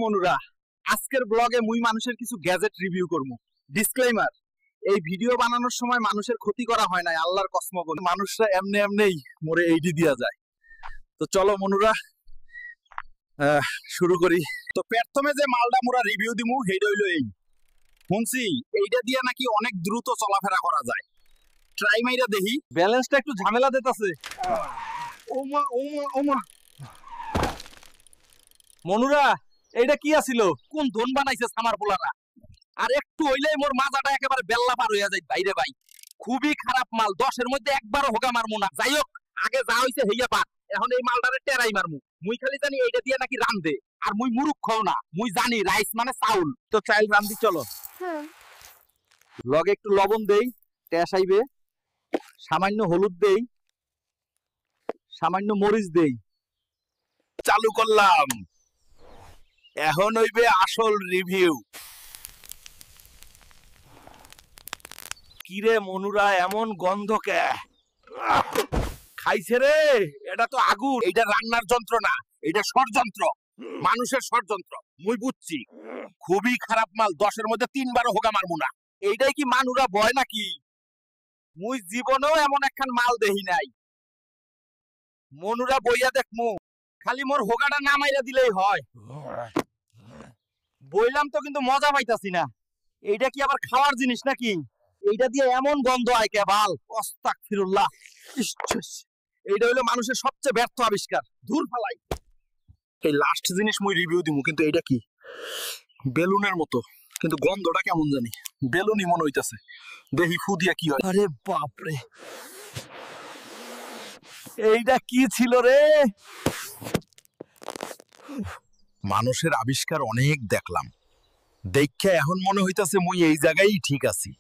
মনুরা আজকের ব্লগে মুই মানুষের কিছু গ্যাজেট রিভিউ করব। ডিসক্লেইমার, এই ভিডিও বানানোর সময় মানুষের ক্ষতি করা হয় না, আল্লাহর কসম বলে মানুষরা এমনি এমনিই মরে এইডি দিয়া যায়। তো চলো মনুরা শুরু করি। তো প্রথমে যে মালটা মোরা রিভিউ দিমু সেইটা হইলো এই। শুনছি এইটা দিয়া নাকি অনেক দ্রুত চলাফেরা করা যায়। ট্রাই মাইরা দেখি। ব্যালেন্সটা একটু ঝামেলা দিতেছে। ওমা ওমা ওমা মনুরা, এইটা কি আছিল? কোন ধন বানাইছে সামার পোলারা? আর একটু হইলেই মোর মাজাটা একেবারে বেল্লা পার হইয়া যায় বাইরে ভাই। খুবই খারাপ মাল, 10-এর মধ্যে একবারও হোগা মারমু না। যাই হোক, আগে যা হইছে হইয়া পার, এখন এই মালটারে টেরাই মারমু। মুই খালি জানি এইটা দিয়ে নাকি রান্ধে, আর মুই মুরুক্ষও না, মুই জানি রাইস মানে চাউল। তো চাইল রান্ধি চলো। লগে একটু লবণ দেই, টেস আইবে। সামান্য হলুদ দেই, সামান্য মরিচ দেই। চালু করলাম। এখন হইবে আসল রিভিউ। কিরে মনুরা, এমন গন্ধ কে? খাইছে রে, এটা তো আগুন। এইটা রান্নার যন্ত্র না, এটা ষড়যন্ত্র, মানুষের ষড়যন্ত্র। মুই বুঝছি, খুবই খারাপ মাল। 10-এর মধ্যে 3বারও হোগা মারমু না। এইটাই কি মানুরা ভয় নাকি? মুই জীবনেও এমন একখান মাল দেখি নাই। মনুরা বইয়া দেখমু, খালি মোর হোগাটা না মাইরা দিলেই হয়। বইলাম তো, কিন্তু মজা পাইতাছি না। এইটা কি আবার খাওয়ার জিনিস নাকি? এইটা দিয়ে এমন গন্ধ আয় কেবাল, আস্তাগফিরুল্লাহ। এইটা হলো মানুষের সবচেয়ে ব্যর্থ আবিষ্কার। ধুর ফালাই। এই লাস্ট জিনিস মুই রিভিউ দিমু, কিন্তু এইটা কি? বেলুনের মতো, কিন্তু গন্ধটা কেমন জানি বেলুনই মনে হইতাছে। দেখি ফু দিয়া কি হয়। আরে বাপরে, এইটা কি ছিল রে? মানুষের আবিষ্কার অনেক দেখলাম, দেখে এখন মনে হইতাছে মুই এই জায়গায় ঠিক আছি।